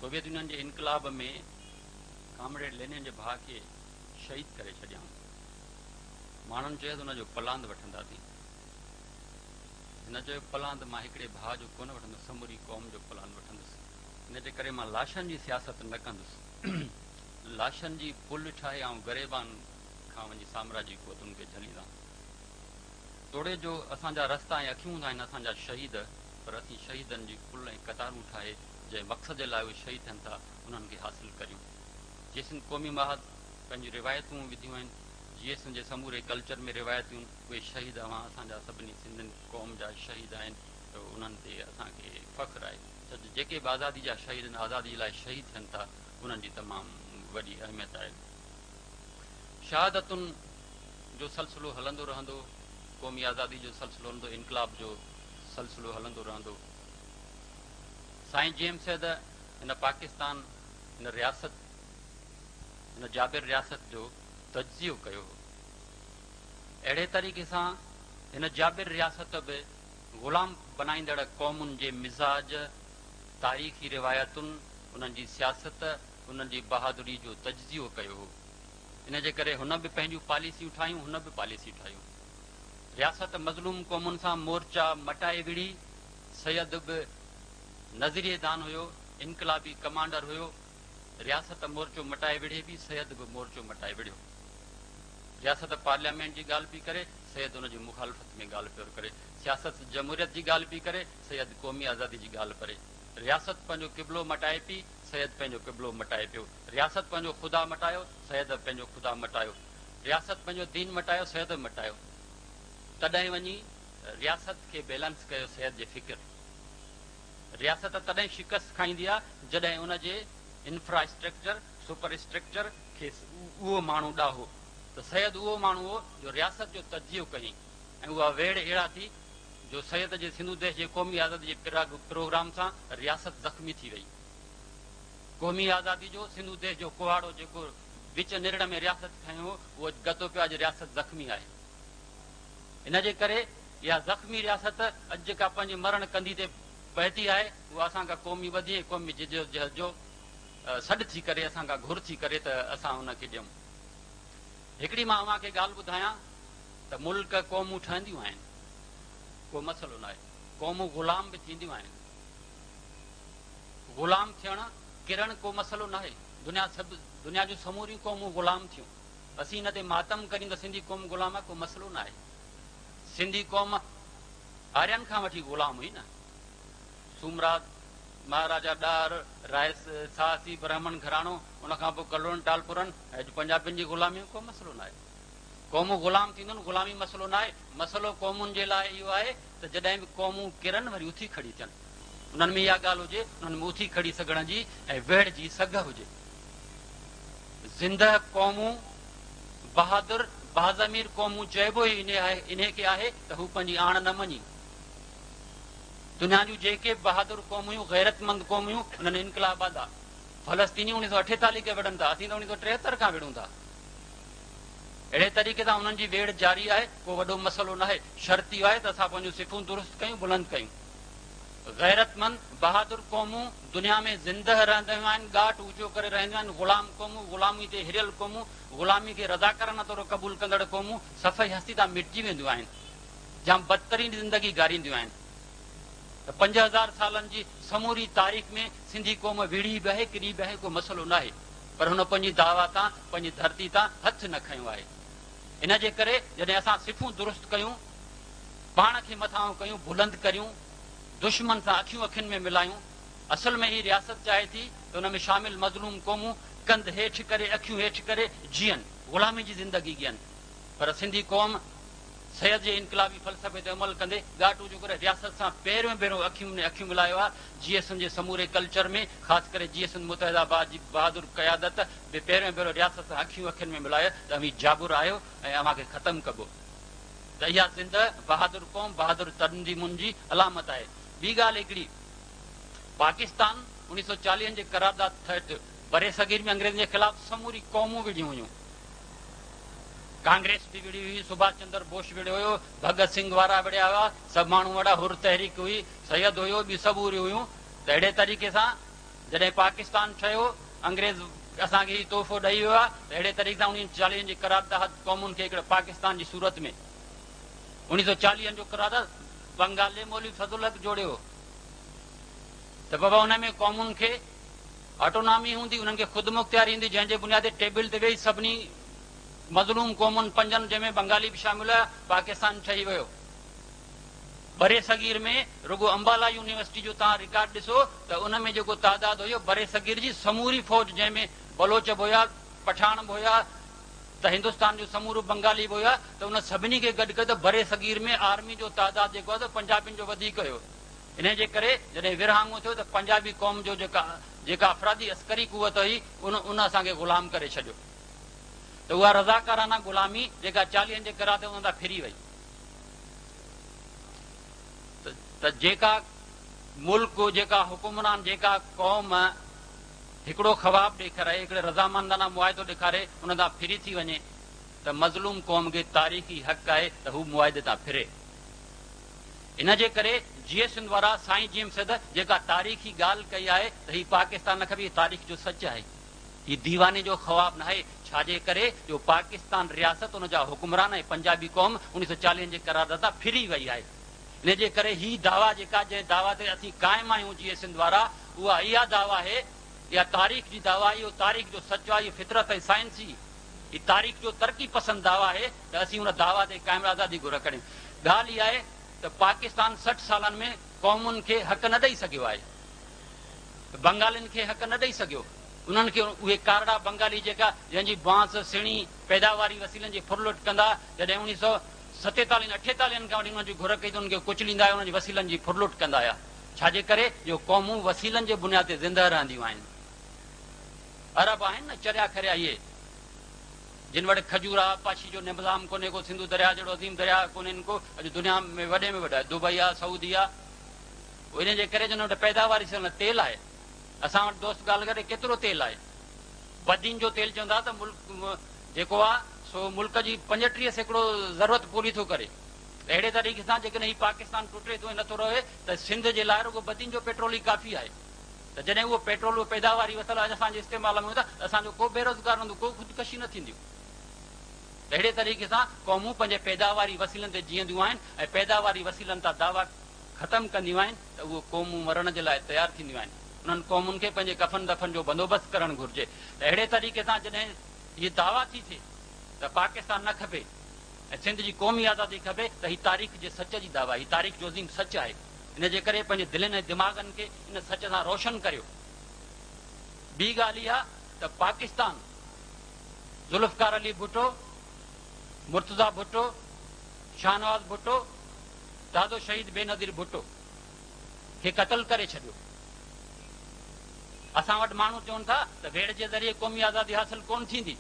Soviet union के इनकलाब में कॉमरेड लेनिन के भाउ के शहीद करे छॾियाऊं। माण्हुनि चयो त हुनजो पलांद वठंदासीं। हिन चयो पलांद मां हिकिड़े भाउ जो कोन वठंदुसि, समूरी क़ौम जो पलांद वठंदुसि। इन जे करे मां लाशनि जी सियासत न कंदुसि। लाशनि जी पुल ठाहे ऐं गरेबान खां वञी साम्राज्य क़ुवतुनि खे झलींदा। तोड़े जो असांजा रस्ता ऐं अखियूं हूंदा आहिनि असांजा शहीद, पर असीं शहीदनि जी पुल ऐं कतारूं ठाहे जंहिं मक़सद जे लाइ उहे शहीद थियनि था उन्हनि खे हासिल करियूं। जेसिन क़ौमी महाद पंहिंजूं रिवायतूं विधियूं आहिनि, जेसिन जे समूरे कल्चर में रिवायतूं, उहे शहीद असांजा सभिनी सिंधियुनि क़ौम जा शहीद आहिनि, त उन्हनि ते असांखे फ़ख्रु आहे। त जेके बि आज़ादी जा शहीद आहिनि, आज़ादी जे लाइ शहीद थियनि था, उन्हनि जी तमामु वॾी अहमियत आहे। शहादतुनि जो सिलसिलो हलंदो रहंदो, क़ौमी आज़ादी जो सिलसिलो हलंदो, इनकलाब जो सिलसिलो हलंदो रहंदो। साईं जेम्स सैद हिन पाकिस्तान, हिन रियासत, हिन जाबिर रियासत जो तज्ज़ियो कयो हो। अहिड़े तरीक़े सां हिन जाबिर रियासत बि ग़ुलाम बनाईंदड़ क़ौमुनि जे मिज़ाज, तारीख़ी रिवायतुनि, उन्हनि जी सियासत, उन्हनि जी बहादुरी जो तज्ज़ियो कयो हो। इन जे करे हुन बि पंहिंजूं पॉलिसियूं ठाहियूं, हुन बि पॉलिसियूं ठाहियूं। रियासत मज़लूम क़ौमुनि सां मोर्चा मटाए विड़ी। सैयद बि नज़रिएदान हुयो, इनकलाबी कमांडर हुयो। रियासत मोर्चो मटाए विढ़े बि, सैयद बि मोर्चो मटाए विढ़ियो। रियासत पार्लियामेंट जी ॻाल्हि पई करे, सैयद हुनजी मुखालफ़त में ॻाल्हि पियो करे। सियासत जमहूरियत जी ॻाल्हि पई करे, सैयद क़ौमी आज़ादी जी ॻाल्हि करे। रियासत पंहिंजो क़िबलो मटाए पई, सैयद पंहिंजो क़िबलो मटाए पियो। रियासत पंहिंजो ख़ुदा मटायो, सैयद पंहिंजो ख़ुदा मटायो। रियासत पंहिंजो दीन मटायो, सैयद मटायो। तॾहिं वञी रियासत खे बैलेंस कयो सैयद जे फ़िक्र। रियासत तॾहिं शिकस्त खाईंदी आहे जॾहिं उनजे इंफ्रास्ट्रक्चर, सुपर स्ट्रक्चर खे उहो माण्हू ॾाहो। त सैयद उहो माण्हू हो जो रियासत जो तज्ज़ियो कयईं, ऐं उहा वेड़ अहिड़ा थी जो सैयद जे सिंधु देश जे क़ौमी आज़ादी जे प्रोग्राम सां रियासत ज़ख़्मी थी वई। क़ौमी आज़ादी जो सिंधु देश जो कुहाड़ो जेको विच निरण में रियासत खयो हो, उहो गतो पियो आहे, रियासत ज़ख़्मी आहे। इन जे करे इहा ज़ख़्मी रियासत अॼु जेका पंहिंजी मरण कंदी ते पहुती आहे, उहा असांखां क़ौमी वधी क़ौमी जिदोजहद जो सॾु थी करे, असांखां घुर थी करे त असां हुनखे ॾियूं। हिकिड़ी मां अव्हांखे ॻाल्हि ॿुधायां त मुल्क क़ौमूं ठहंदियूं आहिनि, को मसइलो न आहे। क़ौमूं ग़ुलाम बि थींदियूं आहिनि। ग़ुलाम थियणु किरण को मसइलो न आहे। दुनिया जूं समूरियूं क़ौमूं ग़ुलाम थियूं। असीं हिन ते मातम करियूं त सिंधी क़ौम ग़ुलाम आहे, को मसइलो न आहे। सिंधी क़ौम आर्यनि खां वठी ग़ुलाम हुई न। सूमराज, महाराजा ॾार, राय साहसी ब्राह्मण घराणो, उनखां पोइ कलोन टालपुरनि, अॼु पंजाबियुनि जी ग़ुलामी, को मसइलो न आहे। क़ौमूं ग़ुलाम थींदियूं, ग़ुलामी मसइलो न आहे। मसइलो क़ौमुनि जे लाइ इहो आहे त जॾहिं बि क़ौमूं किरनि, वरी उथी खड़ी थियनि। उन्हनि में इहा ॻाल्हि हुजे, उन्हनि में उथी खड़ी सघण जी ऐं वेड़ जी सघ हुजे। ज़िंदह क़ौमूं, बहादुर बाज़मीर क़ौमूं चइबो ई इन खे आहे त हू पंहिंजी आण न मञी। दुनिया जूं जेके बहादुर क़ौम हुयूं, गैरतमंद क़ौम हुयूं, उन्हनि इनकलाब आंदा। फलस्तीनी 1948 खे विढ़नि था, असीं त 1973 खां विढ़ूं था। अहिड़े तरीक़े सां उन्हनि जी वेड़ जारी आहे, को वॾो मसइलो न आहे। शर्त इहो आहे त असां पंहिंजूं सिफ़ूं दुरुस्त कयूं, बुलंद कयूं। गैरतमंद बहादुर क़ौमूं दुनिया में ज़िंदह रहंदियूं आहिनि, ॻाट ऊचो करे रहंदियूं आहिनि। ग़ुलाम क़ौमूं, ग़ुलामी ते हिरियल क़ौमूं, ग़ुलामी खे रज़ाकारन तौरु क़बूल कंदड़ क़ौमूं सफ़े हस्ती तां मिटिजी वेंदियूं आहिनि, जाम बदतरीन ज़िंदगी गारींदियूं आहिनि। त 5000 सालनि जी समूरी तारीख़ में सिंधी क़ौम विढ़ी बि आहे, किरी बि आहे, को मसइलो न आहे। पर हुन पंहिंजी दावा तां, पंहिंजी धरती तां हथ न खयो आहे। इन जे करे जॾहिं असां सिफ़ूं दुरुस्त कयूं, पाण खे मथां कयूं, बुलंद करियूं, दुश्मन सां अखियूं अखियुनि में मिलायूं, असल में ही रियासत चाहे थी त हुन में शामिल मज़लूम क़ौमूं कंध हेठि करे, अखियूं हेठि करे जीअनि, ग़ुलामी जी ज़िंदगी गियनि। पर सिंधी क़ौम सैयद जे इनकलाबी फ़लसफ़े ते अमल कंदे ॻाट ऊचो करे रियासत सां पहिरियों भेरो अखियूं मिलायो आहे। जीएसएन जे समूरे कल्चर में, ख़ासि करे जीएसएन मुतहिदाबाद जी बहादुर क़यादत बि पहिरियों भेरो रियासत सां अखियूं अखियुनि में मिलायो त अवी जाबुर आयो ऐं अव्हांखे ख़तमु कबो। त इहा ज़िंदह बहादुर क़ौम, बहादुर तंज़ीमुनि जी अलामत आहे। ॿी ॻाल्हि हिकिड़ी, पाकिस्तान 1940 जे करारदाद ठहियो, बरे सगीर में अंग्रेज़नि जे ख़िलाफ़ समूरी क़ौमूं विढ़ियूं हुयूं। कांग्रेस बि विढ़ी हुई, सुभाष चंद्र बोस विढ़ियो हुयो, भगत सिंह वारा विढ़िया हुआ, सभु माण्हू वॾा, हुर तहरीक हुई, सैयद हुयो, ॿी सभु हुयूं। त अहिड़े तरीक़े सां जॾहिं पाकिस्तान ठहियो अंग्रेज़ असांखे ही तोहफ़ो ॾेई वियो आहे त अहिड़े तरीक़े सां 1940 जे करार तहत क़ौमुनि खे हिकिड़े पाकिस्तान जी सूरत में 1940 जो करार बंगाल जे मौलवी फज़लुल हक़ जोड़ियो त बाबा हुन में क़ौमुनि खे ऑटोनॉमी हूंदी, उन्हनि खे ख़ुदि मुख़्तियारी ईंदी, जंहिंजे बुनियाद ते टेबल ते वेही सभिनी मज़लूम क़ौमुनि पंजनि जंहिंमें बंगाली बि शामिल हुआ पाकिस्तान ठही वियो। बरे सगीर में रुगो अंबाला यूनिवर्सिटी जो तव्हां रिकॉर्ड ॾिसो त उन में जेको तादाद हुयो बरे सगीर जी समूरी फौज, जंहिंमें बलोच बि हुया, पठान बि हुया, त हिंदुस्तान जो समूरो बंगाली बि हुया, त उन सभिनी खे गॾु कयो त बरे सगीर में आर्मी जो तादाद जेको आहे त पंजाबियुनि जो वधीक हुयो। इन जे करे जॾहिं विरहाङो थियो त पंजाबी क़ौम जो जेका अफ़रादी अस्करी कुवत हुई उन असांखे ग़ुलाम करे छॾियो। त उहा रज़ाकाराना ग़ुलामी जेका 40 जे करार ते उन तां फिरी वई। त जेका मुल्क, जेका हुकुमरान, जेका क़ौम हिकिड़ो ख़वाब ॾेखारे, हिकिड़े रज़ामंदाना मुआइदो ॾेखारे उन तां फिरी थी वञे त मज़लूम क़ौम खे तारीख़ी हक़ आहे त हू मुआइदे तां फिरे। इन जे करे जीए सिंध वारा साईं जीएम सैद जेका तारीख़ी ॻाल्हि कई आहे त ही पाकिस्तान न खपे, तारीख़ जो सच आहे, ही दीवाने जो ख़्वाब न आहे। छाजे करे जो पाकिस्तान रियासत उन जा हुकुमरान ऐं पंजाबी क़ौम 1940 जे करार तां फिरी वई आहे। इन जे करे ही दावा जेका जंहिं दावा ते असीं क़ाइम आहियूं जीए सिंध वारा, उहा इहा दावा आहे, इहा तारीख़ जी दावा, इहो तारीख़ जो सच आहे, इहो फितरत ऐं साइंस जी ही तारीख़ जो तरक़ी पसंद दावा आहे त असीं हुन दावा ते क़ाइम आज़ादी घुर करियूं। ॻाल्हि इहा आहे त पाकिस्तान 60 सालनि में क़ौमुनि खे हक़ न ॾेई सघियो आहे, बंगालियुनि खे हक़ न ॾेई सघियो। उन्हनि खे उहे कारड़ा बंगाली जेका जंहिंजी बांस सिणी पैदावारी वसीलनि जी फुरलुट कंदा, जॾहिं 1947 48 खां वठी उन्हनि जी घुर कई त उन्हनि खे कुचलींदा हुआ, उन्हनि जी वसीलनि जी फुरलुट कंदा हुआ। छाजे करे जो क़ौमूं वसीलनि जे बुनियाद ते ज़िंदा रहंदियूं आहिनि। अरब आहिनि न चरिया खरिया इहे, जिन वटि खजूर आहे, पाशी जो निज़ाम कोन्हे को, सिंधु दरिया जहिड़ो अज़ीम दरिया कोन्हे को, अॼु दुनिया में वॾे में वॾा दुबई आहे, सऊदी आहे। इन जे करे जिन वटि पैदावारी तेल आहे, असां वटि दोस्त ॻाल्हि करे केतिरो तेल आहे, बदीन जो तेल चवंदा त मुल्क जेको आहे सो मुल्क जी 35% ज़रूरत पूरी थो करे। अहिड़े तरीक़े सां जेकॾहिं ही पाकिस्तान टुटे थो ऐं नथो रहे त सिंध जे लाइ रुगो बदीन जो पेट्रोल ई काफ़ी आहे। त जॾहिं उहो पेट्रोल, उहो पैदावारी वसल असांजे इस्तेमाल में हूंदा, असांजो को बेरोज़गार हूंदो, को ख़ुदकशी न थींदियूं। अहिड़े तरीक़े सां क़ौमूं पंहिंजे पैदावारी वसीलनि ते जीअंदियूं आहिनि ऐं पैदावारी वसीलनि तां दावा ख़तमु कंदियूं आहिनि त उहो क़ौमूं मरण जे लाइ तयारु थींदियूं आहिनि। उन्हनि क़ौमुनि खे पंहिंजे कफ़न दफ़न जो बंदोबस्तु करणु घुरिजे। त अहिड़े तरीक़े सां जॾहिं हीअ दावा थी थिए त पाकिस्तान न खपे ऐं सिंध जी क़ौमी आज़ादी खपे, त ही तारीख़ जे सच जी दावा, ही तारीख़ जो अज़ीम सच आहे। इन जे करे पंहिंजे दिलनि ऐं दिमाग़नि खे इन सच सां रोशन करियो। ॿी ॻाल्हि इहा त पाकिस्तान ज़ुल्फ़कार अली भुट्टो, मुर्तज़ा भुट्टो, शाहनवाज़ भुट्टो, दादो शहीद बेनज़ीर भुट्टो खे क़तल करे छॾियो। असां वटि माण्हू चवनि था त वेड़ जे ज़रिए क़ौमी आज़ादी हासिल कोन थींदी।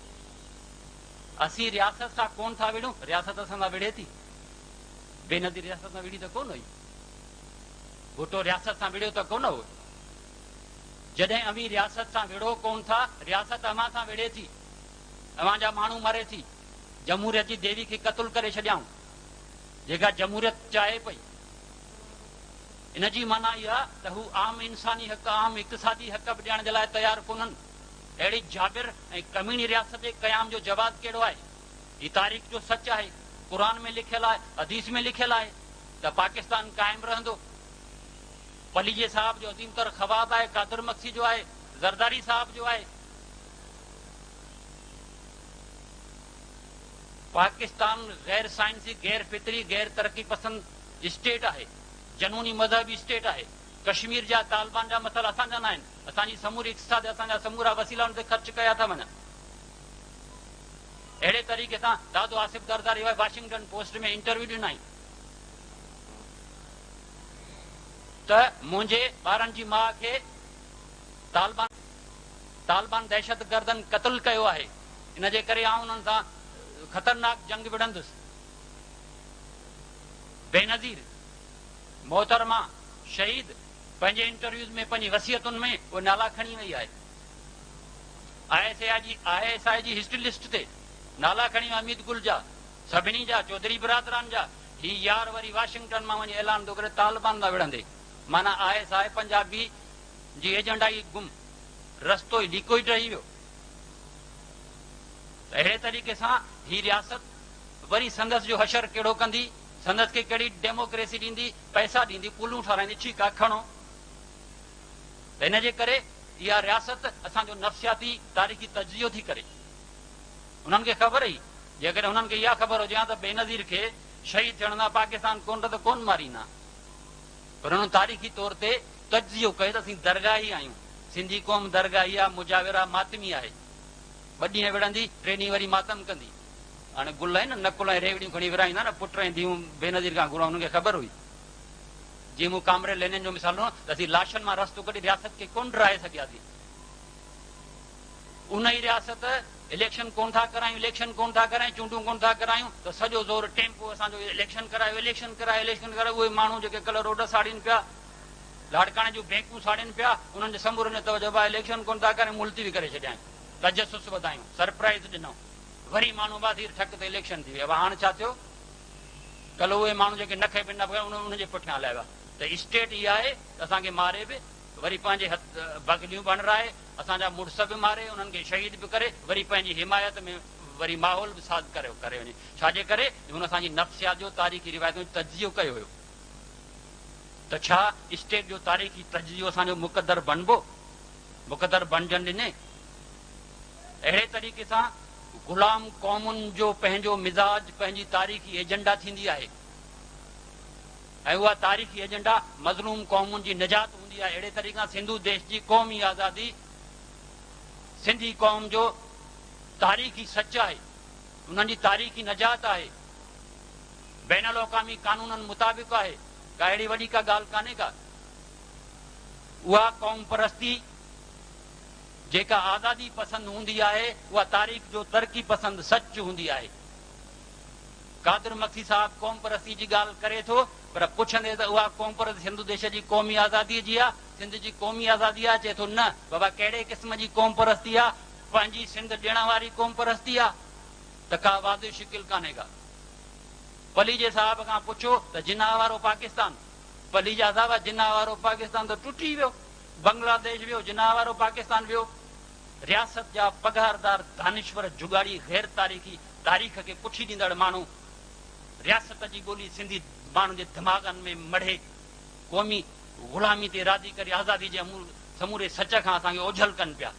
असीं रियासत सां कोन था विढ़ूं, रियासत असां सां विढ़े थी। बेनज़ीर रियासत सां विढ़ी त कोन हुई, भुट्टो रियासत सां विढ़ियो त कोन हो। जॾहिं अवी रियासत सां विढ़ो कोन था, रियासत अव्हां सां विढ़े थी, अव्हां जा माण्हू मरे थी। जमहूरियत जी देवी खे क़तल करे छॾियाऊं, जेका जमहूरियत चाहे पई। इन जी माना इहा त हू आम इंसानी हक़, आम इक़्तिसादी हक़ बि ॾियण जे लाइ तयारु कोन्हनि। अहिड़ी जाबिर ऐं कमीनी रियासत जे क़याम जो जवाब कहिड़ो आहे? ही तारीख़ जो सच आहे, क़ुर में लिखियलु आहे, हदीस में लिखियलु आहे त पाकिस्तान क़ाइमु रहंदो। पलीजे साहब जो अज़ीम तर ख़वाब आहे, कादर मक्सी जो आहे, ज़रदारी साहब जो आहे। पाकिस्तान गैर साइंसी, गैर फितरी, गैर तरक़ी पसंद स्टेट आहे, जनूनी मज़हबी स्टेट आहे। कश्मीर जा तालिबान जा मसइला असांजा न आहिनि, असांजी समूरी इक़्तिसाद, असांजा समूरा वसीला उन ते ख़र्च कया था वञनि। अहिड़े तरीक़े सां दादो आसिफ ज़रदारी वाशिंगटन पोस्ट में इंटरव्यू ॾिनई त मुंहिंजे ॿारनि जी माउ खे तालिबान दहशत गर्दनि क़तल कयो आहे, इन जे करे आउं उन्हनि सां ख़तरनाक जंग विढ़ंदुसि। बेनज़ीर मोहतरमा शहीद पंहिंजे इंटरव्यूज़ में, पंहिंजी वसियतुनि में उहे नाला खणी वई आहे। ISI जी हिस्ट्री लिस्ट ते नाला खणी अमीद गुल जा, सभिनी जा, चौधरी बिरादरान जा। ही यार वरी वाशिंगटन मां वञी ऐलान थो करे तालिबान था विढ़ंदे। माना ISI पंजाबी जी एजेंडा ई गुम रस्तो ई लीको ई रही वियो। अहिड़े तरीक़े सां ही रियासत वरी संदसि जो हशर कहिड़ो कंदी, संदसि खे कहिड़ी डेमोक्रेसी ॾींदी, पैसा ॾींदी, पुलूं ठाराईंदी, ठीकु आहे खणो। त हिन जे करे इहा रियासत असांजो नफ़्सियाती तारीख़ी तजियो थी करे। उन्हनि खे ख़बर ई, जेकॾहिं हुननि खे इहा ख़बर हुजे हा त बेनज़ीर खे शहीद थियण लाइ पाकिस्तान कोन त कोन मारींदा, पर हुननि तारीख़ी तौर ते तजियो कयो त असीं दरगाह ई आहियूं, सिंधी क़ौम दरगाही आहे, मुजाविरा मातमी आहे। ॿ ॾींहं विढ़ंदी, टे ॾींहं वरी मातम कंदी। हाणे गुल आहिनि न, नकुल ऐं रेवड़ियूं खणी विराईंदा न, पुट ऐं धीअरूं बेनज़ीर खां घुरां, हुननि खे ख़बर हुई। जीअं मूं कामरे लेनिन जो मिसाल ॾिनो त असीं लाशनि मां रस्तो कढी रियासत खे कोन डराए सघियासीं। उन ई रियासत इलेक्शन कोन था करायूं, इलेक्शन कोन था करायूं, चूंडूं कोन था करायूं त सॼो ज़ोर टेम्पो असांजो इलेक्शन करायो, इलेक्शन करायो, इलेक्शन करायो। उहे माण्हू जेके कल्ह रोड साड़ीनि पिया, लाड़काणे जूं बैंकूं साड़ीनि पिया, उन्हनि जे समूरनि तवजो इलेक्शन कोन था करें, मुलतवी करे छॾियां, तजसुस वधायूं, सरप्राइज़ ॾिनऊं, वरी माण्हू बाज़ीर ठक ते इलेक्शन थी विया। हाणे छा थियो? कल्ह उहे माण्हू जेके नखे बि न पिया उनजे पुठियां हलाया विया। त स्टेट इहा आहे त असांखे मारे बि, वरी पंहिंजे बगलियूं बणराए, असांजा मुड़ुस बि मारे, उन्हनि खे शहीद बि करे, वरी पंहिंजी हिमायत में वरी माहौल बि साज़ करे वञे। छाजे करे? हुन असांजी नफ़्सियात जो तारीख़ी रिवायतूं तजियो कयो हुयो। त छा स्टेट जो तारीख़ी तजियो असांजो मुक़दर बणिबो? मुक़दर बणजण ॾिने। अहिड़े तरीक़े सां गुलाम क़ौमुनि जो पंहिंजो मिज़ाज, पंहिंजी तारीख़ी एजेंडा थींदी आहे, ऐं उहा तारीख़ी एजेंडा मज़लूम क़ौमुनि जी निजात हूंदी आहे। अहिड़े तरीक़े सां सिंधु देश जी क़ौमी आज़ादी, सिंधी क़ौम जो तारीख़ी सच आहे, उन्हनि जी तारीख़ी निजात आहे, बैन अल-अक़वामी कानूननि मुताबिक़ आहे। का अहिड़ी वॾी का ॻाल्हि कान्हे का। उहा क़ौम परस्ती जेका आज़ादी पसंदि हूंदी आहे, उहा तारीख़ जो तरक़ी पसंदि सच हूंदी आहे। कादिर मक्सी साहब क़ौम परस्ती जी ॻाल्हि करे थो, पर पुछंदे त उहा क़ौम परस्ती सिंधु देश जी क़ौमी आज़ादीअ जी आहे, सिंध जी क़ौमी आज़ादी आहे? चए थो न बाबा, कहिड़े क़िस्म जी क़ौम परस्ती आहे? पंहिंजी सिंध ॾियण वारी क़ौम परस्ती आहे। त का वादे शिकिल कान्हे का। पलीजे साहब खां पुछो त जिन्ना वारो पाकिस्तान, पलीजा साहब जिन्ना वारो पाकिस्तान त टुटी वियो, बांग्लादेश वियो, जिन्ना वारो पाकिस्तान वियो। रियासत जा पघारदार दानिश्वर जुगाड़ी गैर तारीख़ी तारीख़ खे पुछी ॾींदड़ माण्हू रियासत जी ॿोली सिंधी माण्हुनि जे दिमाग़नि में मढ़े क़ौमी ग़ुलामी ते राज़ी करे आज़ादी जे समूरे सच खां असांखे ओझल कनि पिया।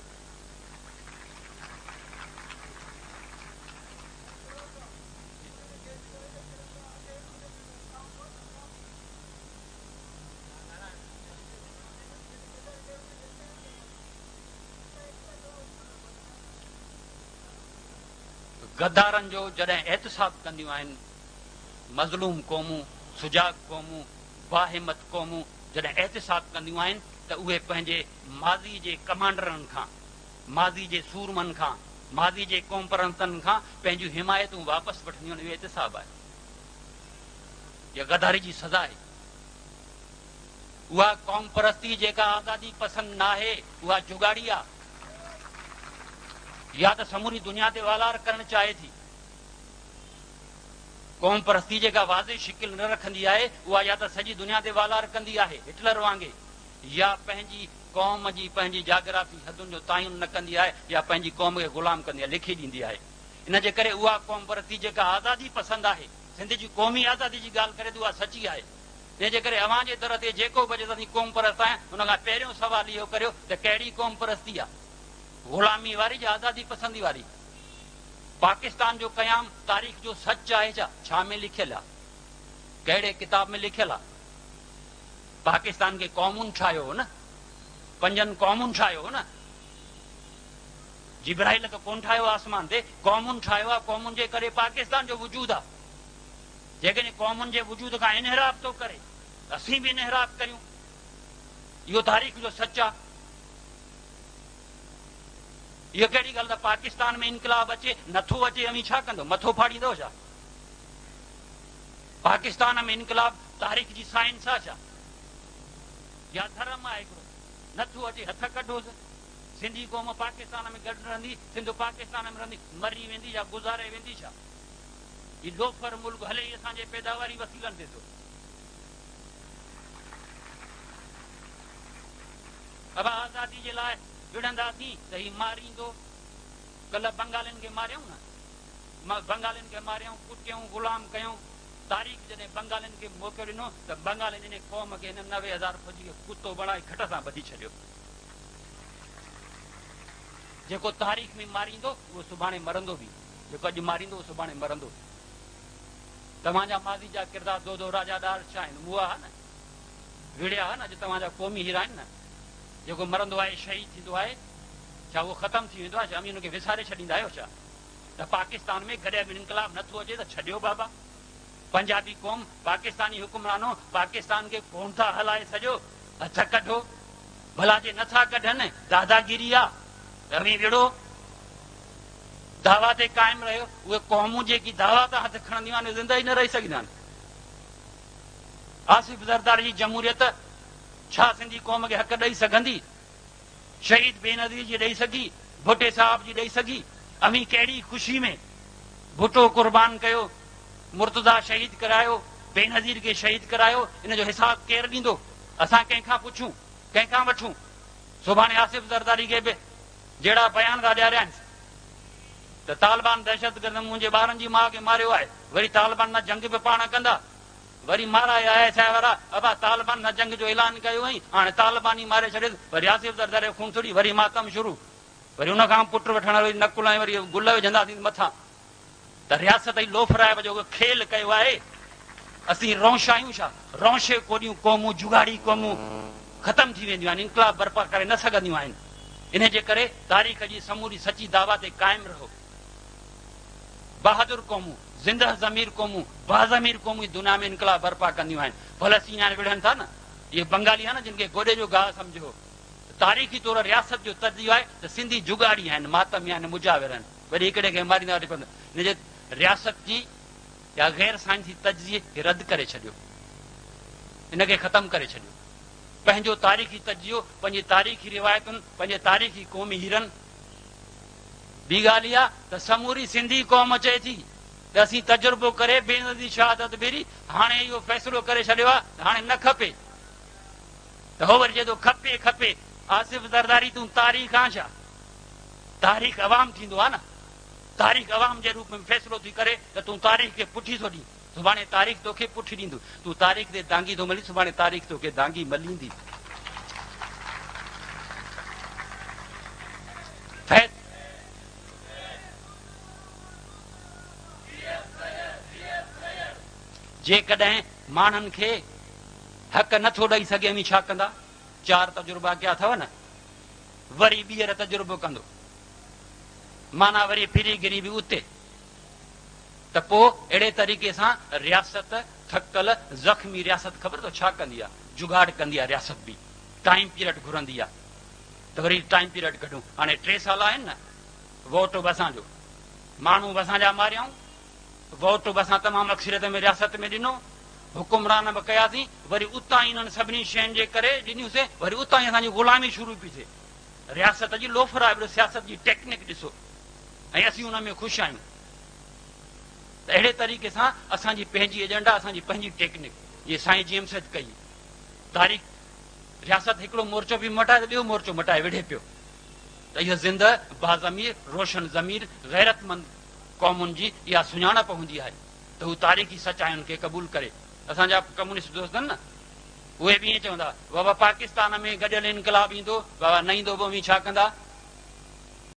गद्दारनि जो जॾहिं एहतिसाब कंदियूं आहिनि, मज़लूम क़ौमूं, सुजाग क़ौमूं, बाहिमत क़ौमूं जॾहिं एहतिसाब कंदियूं आहिनि त उहे पंहिंजे माज़ी जे कमांडरनि खां, माज़ी जे सूरमनि खां, माज़ी जे क़ौम परस्तनि खां पंहिंजूं हिमायतूं वापसि वठंदियूं आहिनि। इहो एहतिसाब आहे, इहा गद्दारी जी सज़ा आहे। उहा क़ौम परस्ती जेका आज़ादी पसंदि न आहे, उहा जुगाड़ी आहे, या त समूरी दुनिया ते वालार करणु चाहे थी। क़ौम परस्ती जेका वाज़े शिकिल न रखंदी आहे, उहा या त सॼी दुनिया ते वालार कंदी आहे हिटलर वांगुरु, या पंहिंजी क़ौम जी पंहिंजी जाग्राफी हदुनि जो तायुन न कंदी आहे, या पंहिंजी क़ौम खे ग़ुलाम कंदी आहे, लिखी ॾींदी आहे। इन जे करे उहा क़ौम परस्ती जेका आज़ादी पसंदि आहे, सिंध जी क़ौमी आज़ादी जी ॻाल्हि करे त उहा सची आहे। इन जे करे अव्हां जे दर ते जेको बि अचे क़ौम परस्त आहे, हुन खां पहिरियों सवाल इहो करियो त कहिड़ी क़ौम परस्ती आहे? ग़ुलामी वारी या आज़ादी पसंदी वारी? पाकिस्तान जो क़याम तारीख़ जो सच आहे छा में लिखियल आहे? कहिड़े किताब में लिखियल आहे? पाकिस्तान खे क़ौमुनि ठाहियो हो न, 5 क़ौमुनि ठाहियो हो न। जिब्राइल त कोन ठाहियो आसमान ते, क़ौमुनि ठाहियो आहे। क़ौमुनि जे करे पाकिस्तान जो वजूद आहे। जेकॾहिं क़ौमुनि जे वजूद खां इनहराब थो करे, असीं बि इनहराब करियूं। इहो तारीख़ जो सच आहे। इहा कहिड़ी ॻाल्हि आहे? पाकिस्तान में इनकलाब अचे, नथो अचे, अमी छा कंदो? मथो फाड़ींदो छा? पाकिस्तान में इनकलाब तारीख़ जी साइंस आहे छा? या धर्म आहे हिकिड़ो? नथो अचे, हथ कढोसि। सिंधी क़ौम पाकिस्तान में गॾु रहंदी, सिंध पाकिस्तान में रहंदी, मरी वेंदी या गुज़ारे वेंदी छा? हीउ लोफर मुल्क हले ई असांजे पैदावारी वसीलनि ते थो। अब आज़ादी जे लाइ विढ़ंदासीं त ही मारींदो। कल्ह बंगालियुनि खे मारियऊं न, बंगालियुनि खे मारियऊं, कुटियऊं, गुलाम कयूं। तारीख़ जॾहिं बंगालियुनि खे मौक़ो ॾिनो त बंगालियुनि इन क़ौम खे हिन 90,000 फौजी खे कुतो बणाए खट सां ॿधी छॾियो। जेको तारीख़ में मारींदो उहो सुभाणे मरंदो बि, जेको अॼु मारींदो उहो सुभाणे मरंदो। तव्हांजा माज़ी जा किरदार दो दो राजा ॾार छा आहिनि? मुआ आहे न, विड़िया आहे न। अॼु तव्हांजा क़ौमी हीरा आहिनि न। जेको मरंदो आहे शहीद थींदो आहे, छा उहो ख़तमु थी वेंदो आहे? छा हुनखे विसारे छॾींदा आहियो छा? त पाकिस्तान में कॾहिं बि इनकलाब नथो अचे त छॾियो बाबा। पंजाबी क़ौम, पाकिस्तानी हुकुमरानो पाकिस्तान खे कोन था हलाए सॼो, हथ कढो। भला जे नथा कढनि दादागिरी आहे त अवी विड़ो, दावा ते क़ाइमु रहियो। उहे क़ौमूं जेकी दावा तां हथ खणंदियूं आहिनि ज़िंदगी न रही सघंदा आहिनि। आसिफ ज़रदारी जी जमहूरियत छा सिंधी क़ौम खे हक़ ॾेई सघंदी? शहीद बेनज़ीर जी ॾेई सघी, भुटे साहब जी ॾेई सघी? अवी कहिड़ी ख़ुशी में भुटो क़ुर्बान कयो, मुर्तज़ा शहीद करायो, बेनज़ीर खे शहीद करायो। इन जो हिसाब केरु ॾींदो? असां कंहिंखां पुछूं, कंहिंखां वठूं? सुभाणे आसिफ ज़रदारी खे बि जहिड़ा बयान था ॾियारिया आहिनि त तालिबान दहशतगर्द मुंहिंजे ॿारनि जी माउ खे मारियो आहे, वरी तालिबान न जंग बि पाण कंदा, वरी माराया आहे छा वारा अबा तालिबान न जंग जो ऐलान कयो हुई, हाणे तालिबान ई मारे छॾे, वरी आसिफ ज़रदारी खून थोड़ी, वरी मातम शुरू, वरी हुन खां पुट वठण, वरी नकुल ऐं वरी गुल विझंदासीं मथां। त रियासत ई लोफराइब जो खेल कयो आहे। असीं रौशायूं छा? रौशे कोॾियूं क़ौमूं, जुगाड़ी क़ौमूं ख़तमु थी वेंदियूं आहिनि, इनकलाब बर्पा करे न सघंदियूं आहिनि। इन जे करे तारीख़ जी समूरी सची दावा ते क़ाइमु रहो। बहादुर क़ौमूं, ज़िंदह ज़मीर क़ौमूं, बाज़मीर क़ौमूं दुनिया में इनकलाब बर्पा कंदियूं आहिनि। फलस्तीन हाणे विढ़नि था न, इहे बंगाली आहे न जिन खे गोॾे जो गाह सम्झो। तारीख़ी तौर रियासत जो तजियो आहे त सिंधी जुगाड़ी आहिनि, मातमी आहिनि, मुजाविर आहिनि, वरी हिकिड़े खे मारींदा। हिनजे रियासत जी या गैर साइंसी तजिए खे रद्द करे छॾियो, इनखे ख़तमु करे छॾियो। पंहिंजो तारीख़ी तजियो, पंहिंजी तारीख़ी रिवायतुनि, पंहिंजे तारीख़ी क़ौमी हीरनि। ॿी ॻाल्हि इहा त समूरी सिंधी क़ौम चए थी त असीं तजुर्बो करे बेनज़ीर शहादत बेरी हाणे इहो फ़ैसिलो करे छॾियो आहे त हाणे न खपे, त हो वरी चए थो खपे खपे। आसिफ ज़रदारी तूं तारीख़ आहे छा? तारीख़ अवाम थींदो आहे न। तारीख़ अवाम जे रूप में फ़ैसिलो थी करे त तूं तारीख़ खे पुठी थो ॾी, सुभाणे तारीख़ तोखे पुठी ॾींदो। तूं तारीख़ ते दांगी थो मली, सुभाणे तारीख़ तोखे दांगी मलींदी। जेकॾहिं माण्हुनि खे हक़ नथो ॾेई सघे अमी छा कंदा? 4 तजुर्बा कया अथव न, वरी ॿीहर तजुर्बो कंदो, माना वरी फिरीगिरी बि उते। त पोइ अहिड़े तरीक़े सां रियासत थकल ज़ख़्मी रियासत ख़बर अथव छा कंदी आहे? जुगाड़ कंदी आहे रियासत बि, टाइम पीरियड घुरंदी आहे। त वरी टाइम पीरियड कढूं। हाणे 3 साल आहिनि न, वोट बि असांजो, माण्हू बि असांजा मारियऊं, वोट बि असां तमामु अक्सरियत में रियासत में ॾिनो, हुकुमरान बि कयासीं, वरी उतां ई इन्हनि सभिनी शयुनि जे करे ॾिनियूंसीं, वरी उतां ई असांजी ग़ुलामी शुरू पई थिए। रियासत जी लोफरा आहे, सियासत जी टेक्निक ॾिसो, ऐं असीं हुन में ख़ुशि आहियूं। त अहिड़े तरीक़े सां असांजी पंहिंजी एजेंडा, असांजी पंहिंजी टेक्निक, इहे साईं जेम्स कई। तारीख़ रियासत हिकिड़ो मोर्चो बि मटाए त ॿियो मोर्चो मटाए विढ़े पियो। त इहो ज़िंदह बाज़मीर रोशन ज़मीर गैरतमंद क़ौमुनि जी इहा सुञाणप हूंदी आहे त हू तारीख़ी सचाइनि खे क़बूल करे। असांजा कम्युनिस्ट दोस्त आहिनि न, उहे बि ईअं चवंदा बाबा पाकिस्तान में गॾियल इनकलाब ईंदो, बाबा न ईंदो बि छा कंदा?